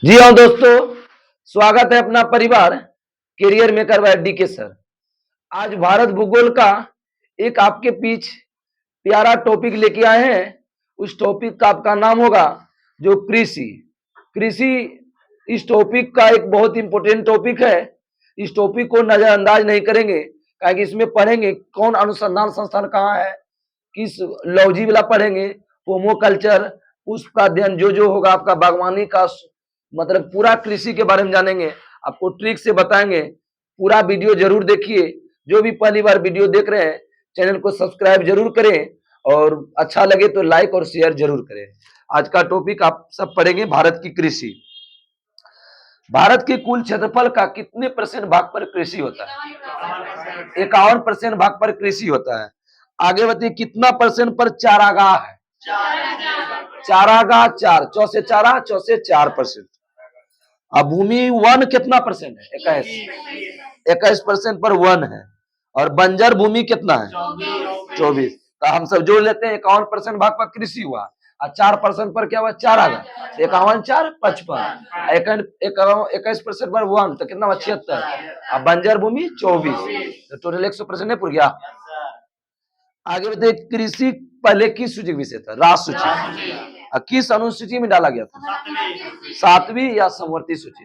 जी हाँ दोस्तों, स्वागत है अपना परिवार करियर मेकर बाय डी के सर। आज भारत भूगोल का एक आपके बीच प्यारा टॉपिक लेके आए हैं। उस टॉपिक का आपका नाम होगा जो कृषि। कृषि इस टॉपिक का एक बहुत इंपॉर्टेंट टॉपिक है। इस टॉपिक को नजरअंदाज नहीं करेंगे, क्योंकि इसमें पढ़ेंगे कौन अनुसंधान संस्थान कहाँ है, किस लॉजी वाला पढ़ेंगे, पोमोकल्चर, उसका अध्ययन जो होगा आपका बागवानी का, मतलब पूरा कृषि के बारे में जानेंगे, आपको ट्रिक से बताएंगे। पूरा वीडियो जरूर देखिए। जो भी पहली बार वीडियो देख रहे हैं, चैनल को सब्सक्राइब जरूर करें और अच्छा लगे तो लाइक और शेयर जरूर करें। आज का टॉपिक आप सब पढ़ेंगे भारत की कृषि। भारत के कुल क्षेत्रफल का कितने परसेंट भाग पर कृषि होता है? 51% भाग पर कृषि होता है। आगे बताइए कितना परसेंट पर चारागाह है? चारागाह 4, चौसे 4% अब भूमि वन कितना परसेंट है? 21% पर वन है। और बंजर भूमि कितना है? 24। तो हम सब जोड़ लेते हैं, 51% भाग पर कृषि हुआ और 4% पर क्या हुआ? चारागाह। 51 4 55, 21% पर वन तो कितना हुआ? 76। अब बंजर भूमि 24, तो टोटल 100% नहीं पूर गया। आगे बताइए कृषि पहले किस सूची विषय था? राष्ट्र सूची। किस अनुसूची में डाला गया था? 7वीं या समवर्ती सूची।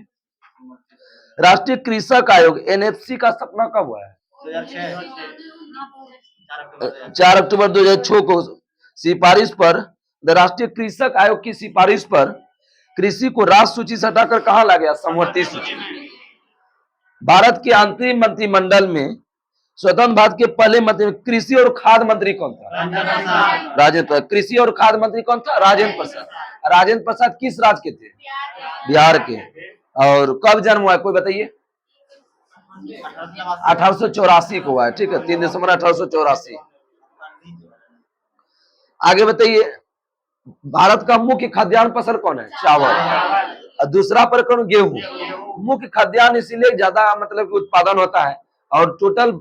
राष्ट्रीय कृषक आयोग एनएफसी का स्थापना कब हुआ है? 4 अक्टूबर 2006 को सिफारिश पर राष्ट्रीय कृषक आयोग की सिफारिश पर कृषि को राष्ट्र सूची से हटाकर कहां ला गया? समवर्ती सूची। भारत के अंतरिम मंत्रिमंडल में स्वतंत्र भारत के पहले मंत्री कृषि और खाद्य मंत्री कौन था? राजेंद्र प्रसाद। कृषि और खाद्य मंत्री कौन था? राजेंद्र प्रसाद। राजेंद्र प्रसाद किस राज्य के थे? बिहार के। और कब जन्म हुआ है कोई बताइए? 1884 को हुआ है। ठीक है, 3 दिसंबर 1884। आगे बताइए भारत का मुख्य खाद्यान्न फसल कौन है? चावल। और दूसरा पर कौन? गेहूं। मुख्य खाद्यान्न इसीलिए ज्यादा मतलब उत्पादन होता है। और टोटल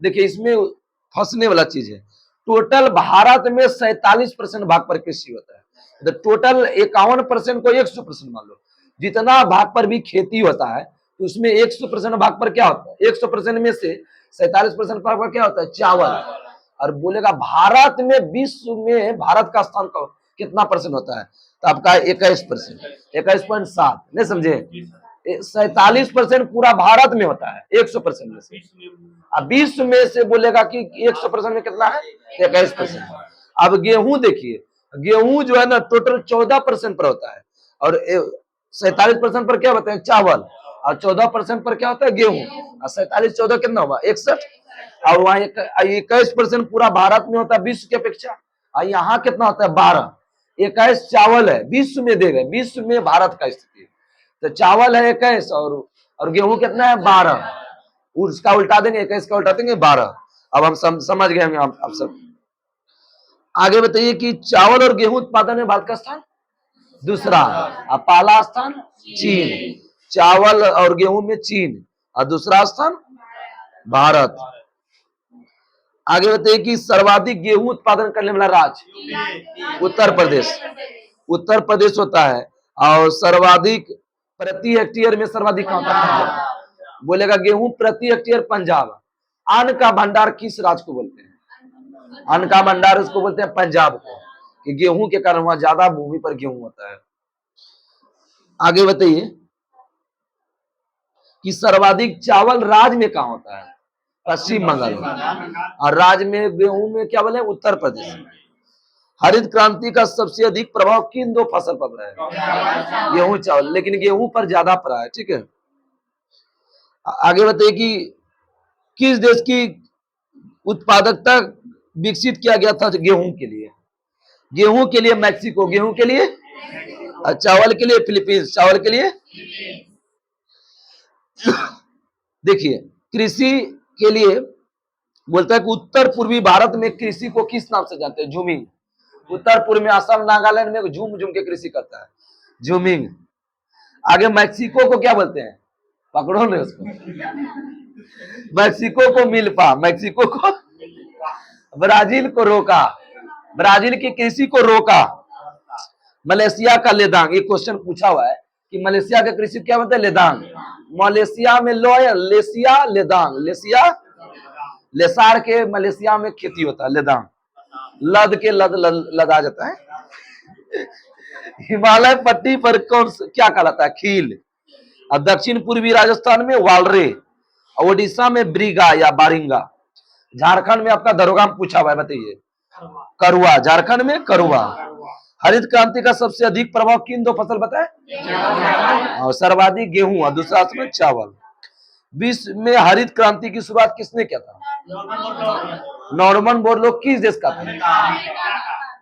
देखिए इसमें फंसने वाला चीज है, टोटल भारत में 47% भाग पर कृषि होता है। तो टोटल 51% को 100% मान लो। जितना भाग पर भी खेती होता है तो उसमें 100% भाग पर क्या होता है? 100% में से 47% भाग पर क्या होता है? चावल। और बोलेगा भारत में विश्व में भारत का स्थान कितना परसेंट होता है? तो आपका 21%, 21.7। नहीं समझे? 47% पूरा भारत में होता है 100% में से। अब विश्व में से बोलेगा कि 100% में कितना है? 21%। अब गेहूं देखिए, गेहूं जो है ना टोटल 14% पर होता है। और 47% पर क्या होता है? चावल। और 14% पर क्या होता है? गेहूं। और 47 14 कितना हुआ? 61। और वहां 21% पूरा भारत में होता है विश्व की अपेक्षा। और यहाँ कितना होता है? 12। 21 चावल है, विश्व में दे गए, विश्व में भारत का स्थिति। तो चावल है 21 और गेहूं कितना है? 12। उसका उल्टा देंगे, 21 का उल्टा देंगे 12। अब हम समझ गए हम आप सब। आगे बताइए कि चावल और गेहूं उत्पादन में भारत का स्थान दूसरा, और पहला स्थान चीन। चावल और गेहूं में चीन और दूसरा स्थान भारत। आगे बताइए कि सर्वाधिक गेहूं उत्पादन करने वाला राज्य उत्तर प्रदेश। उत्तर प्रदेश होता है। और सर्वाधिक प्रति हेक्टेयर में सर्वाधिक कहां होता है? पंजाब। बोलेगा गेहूं प्रति हेक्टेयर पंजाब। अन्न का भंडार किस राज्य को बोलते हैं? अन्न का भंडार उसको बोलते हैं पंजाब को, कि गेहूं के कारण वहां ज्यादा भूमि पर गेहूं होता है। आगे बताइए कि सर्वाधिक चावल राज्य में कहां होता है? पश्चिम बंगाल में। और राज्य में गेहूं में क्या बोले? उत्तर प्रदेश में। हरित क्रांति का सबसे अधिक प्रभाव किन दो फसल पर पड़ा है? गेहूं चावल, लेकिन गेहूं पर ज्यादा पड़ा है। ठीक है, आगे बताइए कि किस देश की उत्पादकता विकसित किया गया था गेहूं के लिए? गेहूं के लिए मैक्सिको, गेहूं के लिए, और चावल के लिए फिलीपींस, चावल के लिए। देखिए कृषि के लिए बोलता है कि उत्तर पूर्वी भारत में कृषि को किस नाम से जानते हैं? झूमिंग। उत्तर पूर्व में असम नागालैंड में झूम झूम के कृषि करता है, झूमिंग। आगे मैक्सिको को क्या बोलते हैं? पकड़ो ने उसको। मैक्सिको को मिल्पा, मैक्सिको को। ब्राजील को रोका, ब्राजील की कृषि को रोका। मलेशिया का लेदांग। एक क्वेश्चन पूछा हुआ है कि मलेशिया का कृषि क्या होता है? लेदांग। मलेशिया में लो है लेसिया लेदांग, लेसिया लेसार के मलेशिया में खेती होता है लेदांग, लद के लदा जाता है। हिमालय पट्टी पर क्या कहलाता है? खील। और दक्षिण पूर्वी राजस्थान में वालरे, और ओडिशा में ब्रिगा या बारिंगा। झारखंड में आपका दरोगा में पूछा हुआ है, बताइए। करुआ, झारखंड में करुआ। हरित क्रांति का सबसे अधिक प्रभाव किन दो फसल बताए? और सर्वाधिक गेहूं और दूसरा में चावल। विश्व में हरित क्रांति की शुरुआत किसने किया था? नॉर्मन बोरलॉग किस देश का था?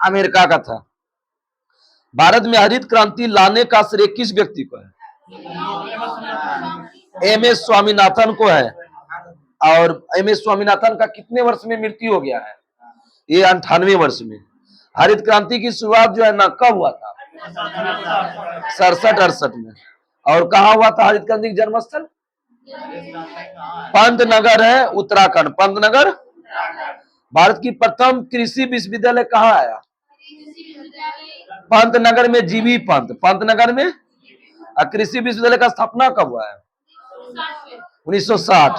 अमेरिका का था। भारत में हरित क्रांति लाने का श्रेय किस व्यक्ति को है? एम.एस. स्वामीनाथन को है। और एम.एस. स्वामीनाथन का कितने वर्ष में मृत्यु हो गया है? ये 98 वर्ष में। हरित क्रांति की शुरुआत जो है ना कब हुआ था? 67-68 में। और कहा हुआ था हरित क्रांति का जन्मस्थल? पंतनगर है उत्तराखंड, पंतनगर। भारत की प्रथम कृषि विश्वविद्यालय कहाँ आया? पंतनगर में, जीबी पंत, पंतनगर में। कृषि विश्वविद्यालय का स्थापना कब हुआ है? 1960।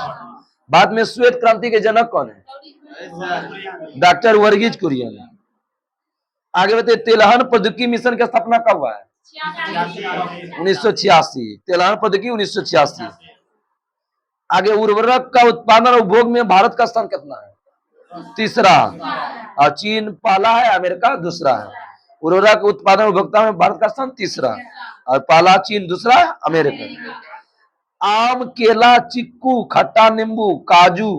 बाद में श्वेत क्रांति के जनक कौन है? डॉक्टर वर्गीज कुरियन। आगे बताइए, तेलहन प्रौद्योगिकी मिशन की स्थापना कब हुआ है? 1986। तेलहन प्रौद्योगिकी 1986। आगे, उर्वरक का उत्पादन और उपभोग में भारत का स्थान कितना है? तीसरा। और चीन पहला है, अमेरिका दूसरा है। उर्वरक उत्पादन उपभोक्ता में भारत का स्थान तीसरा, और पहला चीन, दूसरा अमेरिका। आम, केला, चिक्कू, खट्टा नींबू, काजू,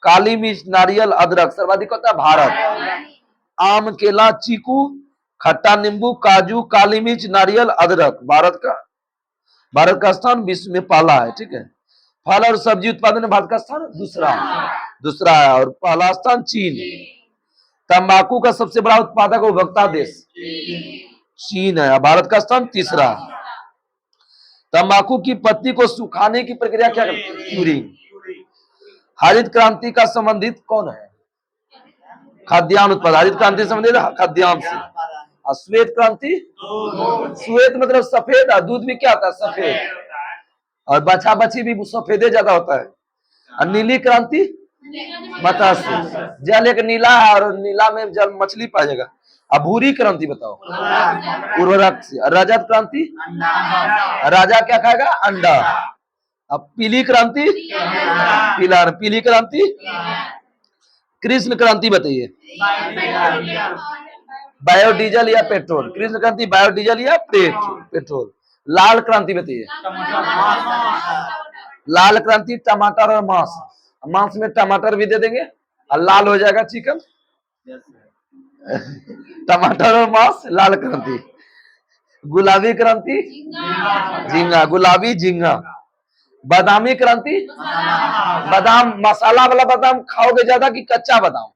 काली मिर्च, नारियल, अदरक सर्वाधिक होता है भारत। आम, केला, चीकू, खट्टा नींबू, काजू, काली मिर्च, नारियल, अदरक भारत का स्थान विश्व में पहला है। ठीक है। फल और सब्जी उत्पादन में भारत का स्थान दूसरा है, और पहला स्थान चीन। तंबाकू का सबसे बड़ा उत्पादक और उपभोक्ता देश चीन है, भारत का स्थान तीसरा। तंबाकू की पत्ती को सुखाने की प्रक्रिया क्या करती है? क्यूरिंग। हरित क्रांति का संबंधित कौन है? खाद्यान्न उत्पादन। हरित क्रांति से संबंधित खाद्यान्न से। और श्वेत क्रांति, श्वेत मतलब सफेद, और दूध भी क्या होता है? सफेद। और बछा बछी भी सफेदे ज्यादा होता है। और नीली क्रांति मत्स्य, जल एक नीला है और नीला में जल मछली पाएगा। अब भूरी क्रांति बताओ? उर्वरक से। रजत क्रांति, राजा क्या खाएगा? अंडा। अब पीली क्रांति, पीली क्रांति, कृष्ण क्रांति बताइए? बायोडीजल या पेट्रोल? कृष्ण क्रांति बायोडीजल या पेट्रोल। लाल क्रांति बताइए? लाल क्रांति टमाटर और मांस। मांस में टमाटर भी दे देंगे और लाल हो जाएगा चिकन। टमाटर और मांस, लाल क्रांति। गुलाबी क्रांति, झींगा, गुलाबी झींगा। बादामी क्रांति, बादाम, मसाला वाला बादाम खाओगे ज्यादा कि कच्चा बादाम?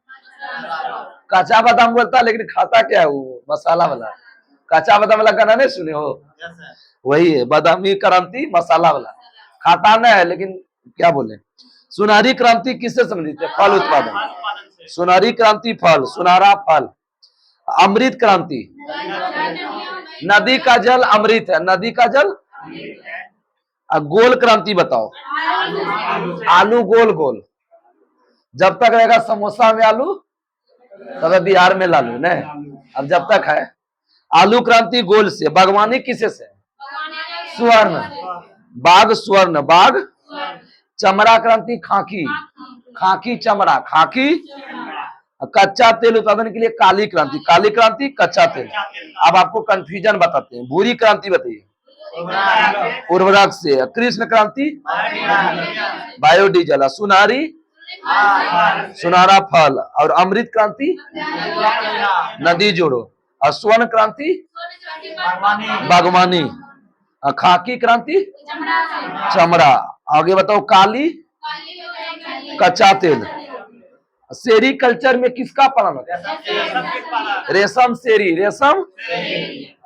कच्चा बादाम बोलता है, लेकिन खाता क्या है वो? मसाला वाला। कच्चा बादाम वाला गाना नहीं सुने हो? वही है बादामी क्रांति, मसाला वाला। खाता नहीं है, लेकिन क्या बोले। सुनहरी क्रांति किससे संबंधित है? फल उत्पादन। सुनहरी क्रांति फल, सुनहरा फल। अमृत क्रांति, नदी का जल अमृत है, नदी का जल। गोल क्रांति बताओ? आलू गोल गोल। जब तक रहेगा समोसा में आलू, तब बिहार में लालू नहीं। अब जब तक है आलू क्रांति गोल से। बागवानी किसे से? स्वर्ण, बाग स्वर्ण, बाग। चमड़ा क्रांति खाकी, खाकी चमड़ा, खाकी। कच्चा तेल उत्पादन के लिए काली क्रांति, काली क्रांति कच्चा तेल। अब आपको कंफ्यूजन बताते हैं। भूरी क्रांति बताइए? उर्वरक से। कृष्ण क्रांति बायोडीजल। सुनहरी, सुनहरा फल। और अमृत क्रांति नदी जोड़ो। और स्वर्ण क्रांति बागवानी। खाकी क्रांति चमड़ा। आगे बताओ? काली कच्चा तेल। सेरीकल्चर में किसका पालन होता है? रेशम सेरी, रेशम।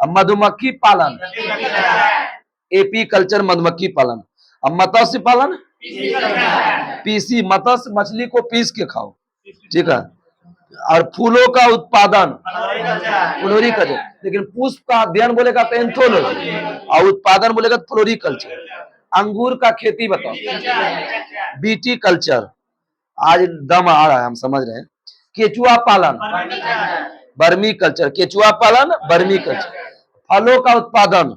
मधुमक्खी पालन, एपी कल्चर, मधुमक्खी पालन। अब मत्स्य पालन, पीसी, मत्स्य मछली को पीस के खाओ। ठीक है। और फूलों का उत्पादन फ्लोरिकल्चर, लेकिन पुष्प का अध्ययन बोलेगा तो एंथोलॉजी, और उत्पादन बोलेगा तो फ्लोरिकल्चर। अंगूर का खेती बताओ, बीटी कल्चर। आज दम आ रहा है, हम समझ रहे हैं। केचुआ पालन, बर्मी कल्चर, केचुआ पालन बर्मी कल्चर। फलों का उत्पादन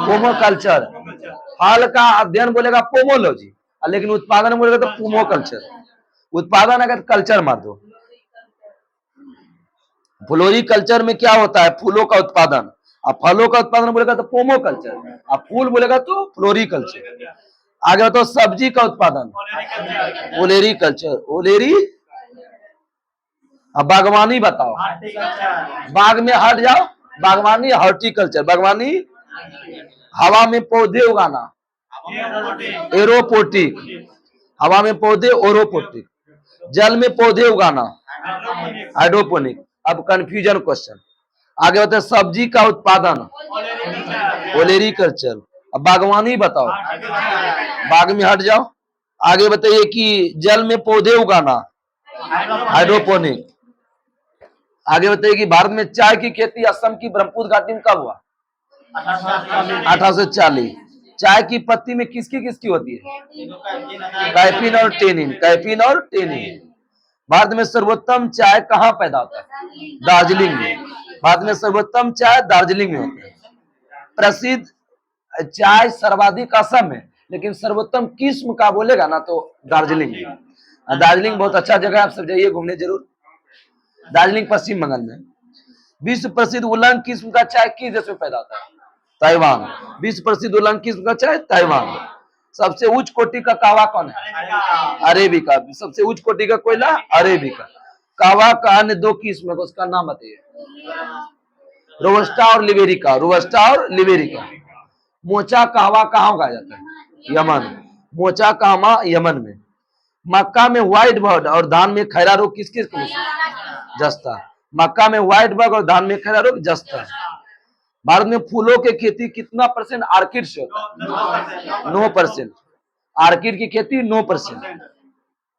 पोमोकल्चर, फल का अध्ययन बोलेगा पोमोलॉजी, लेकिन उत्पादन बोलेगा तो पोमोकल्चर। उत्पादन अगर कल्चर मार दो। फ्लोरिकल्चर में क्या होता है, फूलों का उत्पादन, अब फलों का उत्पादन बोलेगा तो पोमोकल्चर, अब फूल बोलेगा तो फ्लोरिकल्चर। आगे बताओ सब्जी का उत्पादन, ओलेरीकल्चर, ओलेरी। अब बागवानी बताओ, बाग में हट जाओ, बागवानी हॉर्टिकल्चर, बागवानी। हवा में पौधे उगाना, एरोपोटिक, हवा में पौधे ओरोपोटिक। जल में पौधे उगाना, हाइड्रोपोनिक। अब कंफ्यूजन क्वेश्चन, आगे बताओ सब्जी का उत्पादन, ओलेरीकल्चर। अब बागवानी बताओ, बाग में हट जाओ। आगे बताइए कि जल में पौधे उगाना, हाइड्रोपोनिक। आगे बताइए कि भारत में चाय की खेती असम की ब्रह्मपुत्र घाटी में कब हुआ, 1840। चाय की पत्ती में किसकी किसकी होती है, कैफीन और टेनिन, कैफीन और टेनिन। भारत में सर्वोत्तम चाय कहाँ पैदा होता है, दार्जिलिंग में। भारत में सर्वोत्तम चाय दार्जिलिंग में होता है। प्रसिद्ध चाय सर्वाधिक असम में, लेकिन सर्वोत्तम किस्म का बोलेगा ना तो दार्जिलिंग में। दार्जिलिंग बहुत अच्छा जगह है, आप सब जाइए घूमने जरूर। दार्जिलिंग पश्चिम बंगाल में। विश्व प्रसिद्ध उलंग किस्म का चाय किस देश में पैदा होता है, ताइवान। विश्व प्रसिद्ध उलंग किस्म का चाय ताइवान। सबसे उच्च कोटि का कहवा कौन है, अरेबिका। सबसे उच्च कोटि का कोयला अरेबिका। कहवा का अन्य दो किस्म है, उसका नाम बताइए, रोबस्टा और लिबेरिका, रोबस्टा और लिबेरिका। मोचा कहवा कहाँ उगाया जाता है, यमन। मोचा कहवा यमन में। मक्का में व्हाइट बर्ड और धान में खैरा रोग किस किस को, जस्ता। मक्का में व्हाइट बर्ड और धान में खैरा रोग जस्ता। भारत में फूलों की खेती कितना % आर्किड से होता है, 9%। आर्किड की खेती 9%।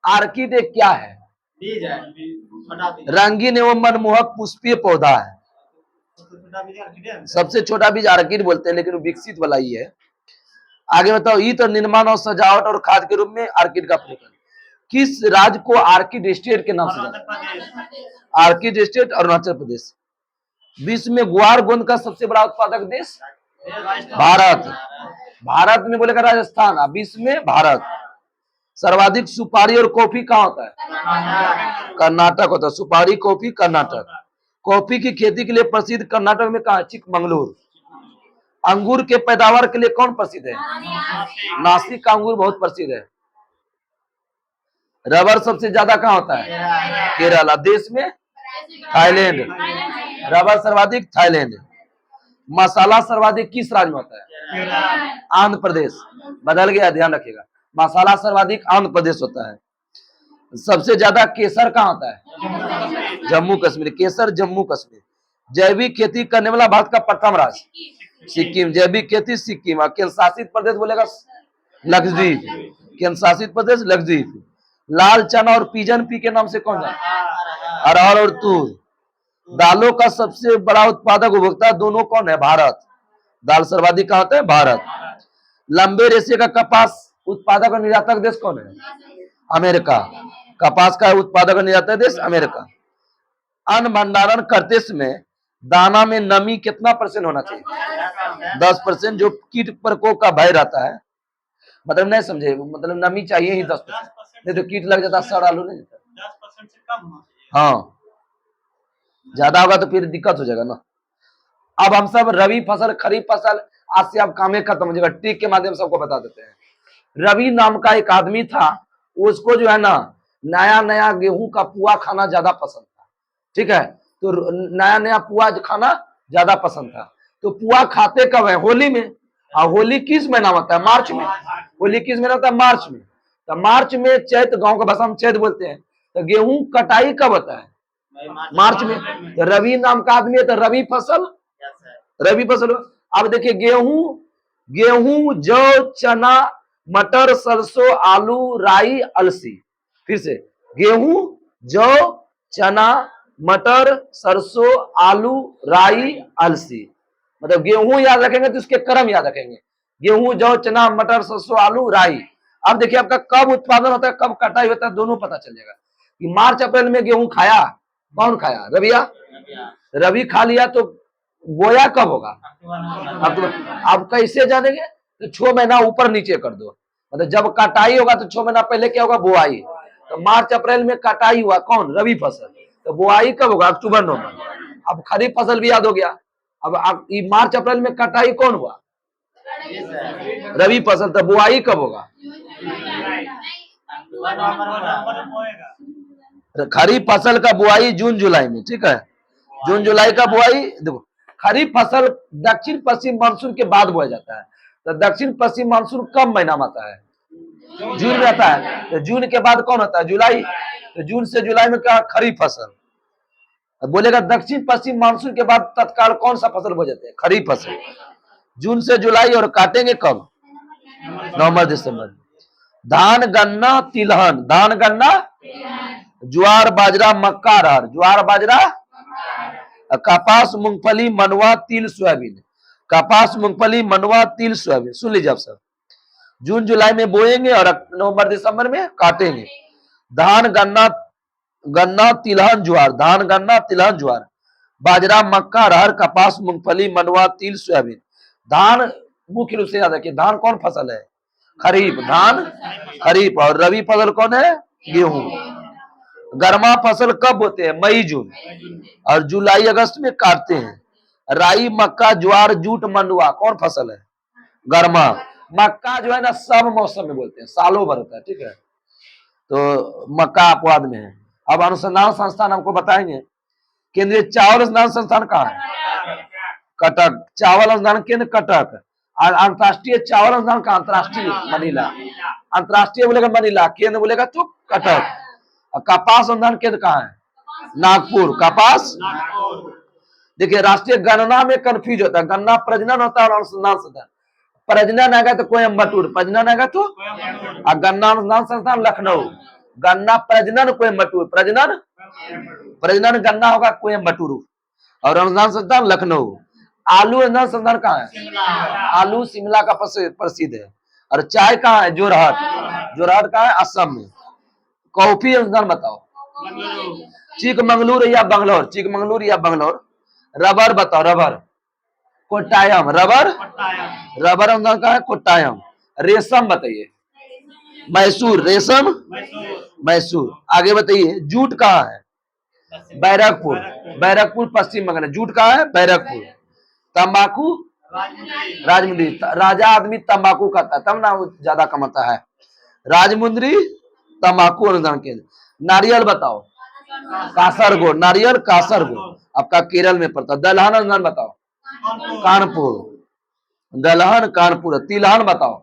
आर्किड एक क्या है, रंगीन एवं मनमोहक पुष्पीय पौधा है। सबसे छोटा बीज आर्किड बोलते हैं, लेकिन विकसित वाला ही है। आगे बताओ ईंट और निर्माण और सजावट और खाद के रूप में आर्किड का प्रयोग किस राज्य को आर्किड स्टेट के नाम से जाना, आर्किड स्टेट अरुणाचल प्रदेश। विश्व में गुआर गोंद का सबसे बड़ा उत्पादक देश भारत। भारत में बोलेगा राजस्थान, अब विश्व में भारत। सर्वाधिक सुपारी और कॉफी कहाँ होता है, कर्नाटक होता है। सुपारी कॉफी कर्नाटक। कॉफी की खेती के लिए प्रसिद्ध कर्नाटक में कहा, चिकमंगलुरु। अंगूर के पैदावार के लिए कौन प्रसिद्ध है, नासिक का अंगूर बहुत प्रसिद्ध है। रबर सबसे ज्यादा कहाँ होता है, केरला। देश में थाईलैंड, रबर सर्वाधिक थाईलैंड। मसाला सर्वाधिक किस राज्य में होता है, आंध्र प्रदेश। बदल गया, ध्यान रखिएगा, मसाला सर्वाधिक आंध्र प्रदेश होता है। सबसे ज्यादा केसर कहाँ होता है, जम्मू कश्मीर। केसर जम्मू कश्मीर। जैविक खेती करने वाला भारत का प्रथम राज्य सिक्किम। जैविक खेती सिक्किम। और केंद्र शासित प्रदेश बोलेगा लक्षद्वीप, केंद्र शासित प्रदेश लक्षद्वीप। लाल चना और पिजन पी के नाम से कौन जाना, अरहर और तूर। दालों का सबसे बड़ा उत्पादक उपभोक्ता दोनों कौन है, भारत। दाल सर्वाधिक कहाँ होता है, भारत। लंबे रेशे का कपास उत्पादक और निर्यातक देश कौन है, अमेरिका। कपास का उत्पादक और निर्यातक देश अमेरिका। अन्न भंडारण करते समय दाना में नमी कितना % होना चाहिए, 10%, जो कीट प्रकोप का भय रहता है। मतलब नहीं समझे, मतलब नमी चाहिए ही 10%, नहीं तो कीट लग जाता, सड़ आलू नहीं जाता। 10% से कम होना चाहिए। हाँ, ज्यादा होगा तो फिर दिक्कत हो जाएगा ना। अब हम सब रबी फसल खरीफ फसल, आज से अब काम खत्म हो जाएगा, ट्रिक के माध्यम से सबको बता देते हैं। रवि नाम का एक आदमी था, उसको जो है ना नया नया गेहूं का पुआ खाना ज्यादा पसंद था, ठीक है। तो नया नया पुआ खाना ज्यादा पसंद था। तो पुआ खाते कब है, होली में। और होली किस महीना होता है, मार्च में। होली किस महीना होता है, मार्च में। तो मार्च में चैत, गांव का भाषा में चैत बोलते हैं। तो गेहूं कटाई कब होता है, मार्च में। तो रवि नाम का आदमी है, तो रवि फसल, रवि फसल। अब देखिए गेहूं जौ चना मटर सरसों आलू राई अलसी। फिर से गेहूं जौ, चना, मटर, सरसों, आलू, राई, अलसी। मतलब गेहूं याद रखेंगे तो उसके क्रम याद रखेंगे। गेहूं, जौ, चना, मटर, सरसों, आलू, राई। अब देखिए आपका कब उत्पादन होता है, कब कटाई होता है, दोनों पता चल जाएगा कि मार्च अप्रैल में गेहूं खाया, कौन खाया? रबिया। रबी खा लिया तो बोया कब होगा? अब कैसे जानेंगे? तो 6 महीना ऊपर नीचे कर दो, मतलब जब कटाई होगा तो 6 महीना पहले क्या होगा? बुआई। तो मार्च अप्रैल में कटाई हुआ, कौन? रबी फसल। तो बुआई कब होगा? अक्टूबर नवंबर। अब खरीफ फसल भी याद हो गया। अब मार्च अप्रैल में कटाई कौन हुआ? रबी फसल। तो बुआई कब होगा? खरीफ फसल का बुआई जून जुलाई में, ठीक है। जून जुलाई का बुआई। देखो, खरीफ फसल दक्षिण पश्चिम मानसून के बाद बोया जाता है। तो दक्षिण पश्चिम मानसून कब महीना में आता है? जून में आता है। तो जून के बाद कौन आता है? जुलाई। तो जून से जुलाई में क्या? खरीफ फसल। बोलेगा दक्षिण पश्चिम मानसून के बाद तत्काल कौन सा फसल बो जाते हैं? खरीफ फसल। जून से जुलाई। और काटेंगे कब? नवंबर दिसंबर। धान, गन्ना, तिलहन। धान, गन्ना, ज्वार, बाजरा, मक्का, अरहर। ज्वार, बाजरा, कपास, मूंगफली, मनवा, तिल, सोयाबीन। कपास, मूंगफली, मनवा, तिल, सोयाबीन। सुन लीजिए आप सब। जून जुलाई में बोएंगे और नवंबर दिसंबर में काटेंगे। धान, गन्ना, गन्ना, तिलहन, ज्वार। धान, गन्ना, तिलहन, ज्वार। बाजरा, मक्का, अरहर, कपास, मूंगफली, मनवा, तिल, सोयाबीन। धान मुख्य रूप से याद रखिए, धान कौन फसल है? खरीफ। धान खरीफ। और रबी फसल कौन है? गेहूं। गर्मा फसल कब होते हैं? मई जून। और जुलाई अगस्त में काटते हैं। राई, मक्का, ज्वार, जूट, मंडुआ कौन फसल है? गर्मा। मक्का जो है ना सब मौसम में बोलते हैं, सालों भर होता है, ठीक है। तो मक्का अपवाद में है। अब अनुसंधान संस्थान हमको बताएंगे। केंद्रीय चावल अनुसंधान संस्थान कहाँ है? कटक। चावल अनुसंधान केंद्र कटक। और अंतर्राष्ट्रीय चावल अनुसंधान कहाँ? अंतर्राष्ट्रीय मनीला। अंतर्राष्ट्रीय बोलेगा मनीला, केंद्र बोलेगा तो कटक। और कपास अनुसंधान केंद्र कहाँ है? नागपुर। कपास। देखिए राष्ट्रीय गणना में कंफ्यूज होता है, गन्ना प्रजनन होता है और अनुसंधान संस्थान। प्रजनन आएगा तो कोयम्बटूर, प्रजनन आएगा तो। और गन्ना अनुसंधान संस्थान लखनऊ। गन्ना प्रजनन कोयम्बटूर, प्रजनन प्रजनन गन्ना होगा कोयम्बटूर। और अनुसंधान संस्थान लखनऊ। आलू अनुसंधान संस्थान कहाँ है? आलू शिमला का प्रसिद्ध है। और चाय कहाँ है? जोरहट। जोरहट कहाँ है? असम में। कॉफी अनुसंधान बताओ। चिकमंगलुरु या बंगलोर? चिकमंगलुरु या बंगलोर। रबर बताओ। रबर कोट्टायम। रबर रबर अनुसंधान कहाँ है? कोट्टायम। रेशम बताइए। मैसूर। रेशम मैसूर। आगे बताइए जूट कहाँ है? बैरकपुर। बैरकपुर पश्चिम बंगाल। जूट कहाँ है? बैरकपुर। तंबाकू राजमुंद्री। राजा आदमी तंबाकू खाता है तब ना वो ज्यादा कमाता है। राजमुंद्री तंबाकू अनुसंधान केंद्र। नारियल बताओ। कासरगोड। नारियल कासरगोड आपका केरल में पड़ता है। दलहन अनुसंधान बताओ। कानपुर। दलहन कानपुर। तिलहन बताओ।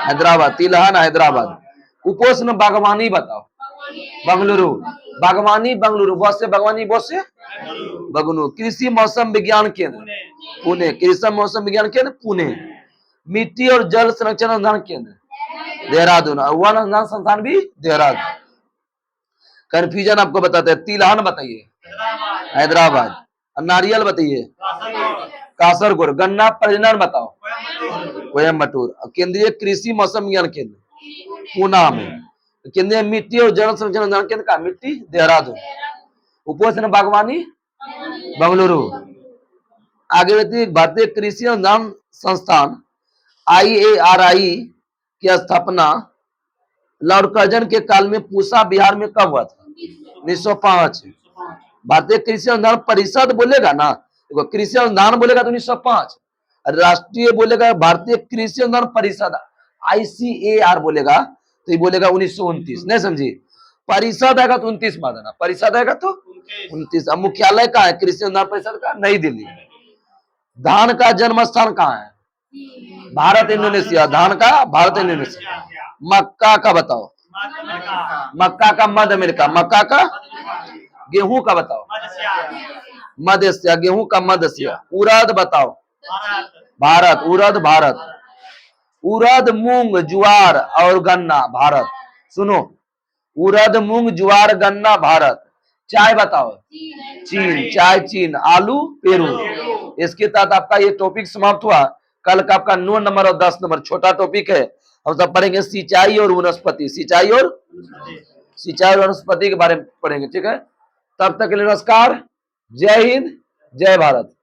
हैदराबाद। तिलहन हैदराबाद। उपोष्ण बागवानी बताओ। बंगलुरु। बागवानी बंगलुरु। बहुत से बागवानी, बहुत से बगनू। कृषि मौसम विज्ञान केंद्र पुणे। कृषि मौसम विज्ञान केंद्र पुणे। मिट्टी और जल संरक्षण अनुसंधान केंद्र देहरादून। और वन अनुसंधान संस्थान भी देहरादून। कंफ्यूजन आपको बताते हैं। तिलहन बताइए हैदराबाद। और नारियल बताइए कासरगोड। गन्ना प्रजनन बताओ कोयम्बटूर। केंद्रीय कृषि मौसम विज्ञान केंद्र पूना में। केंद्रीय मिट्टी और जल संरक्षण अनुसंधान केंद्र का मिट्टी देहरादून। उपोष्ण बागवानी बंगलुरु। आगे बढ़ती भारतीय कृषि अनुसंधान संस्थान IARI की स्थापना लॉर्ड कर्जन के काल में पूसा बिहार में कब हुआ था? 1905। भारतीय कृषि अनुसंधान परिषद बोलेगा ना, देखो कृषि अनुसंधान बोलेगा तो 1905। राष्ट्रीय बोलेगा भारतीय कृषि अनुसंधान परिषद ICAR बोलेगा तो ये बोलेगा 1929। नहीं समझी? परिषद आएगा तो 29 मान देना। परिषद आएगा तो 29। अब मुख्यालय कहाँ है कृषि अनुसंधान परिषद का? नई दिल्ली। धान का जन्म स्थान कहाँ है? भारत इंडोनेशिया। धान का भारत इंडोनेशिया। मक्का का बताओ। मक्का का मध्य अमेरिका। मक्का का। गेहूं का बताओ। मध्य एशिया। गेहूं का मध्य एशिया। उड़द बताओ। भारत। उड़द भारत। उड़द, मूंग, ज्वार और गन्ना भारत। सुनो उड़द, मूंग, ज्वार, गन्ना, भारत। चाय बताओ। चीन, चाय चीन। आलू पेरू। इसके तहत आपका ये टॉपिक समाप्त हुआ। कल का आपका 9 नंबर और 10 नंबर छोटा टॉपिक है। हम सब पढ़ेंगे सिंचाई और वनस्पति, सिंचाई और वनस्पति के बारे में पढ़ेंगे, ठीक है। तब तक के लिए नमस्कार, जय हिंद, जय भारत।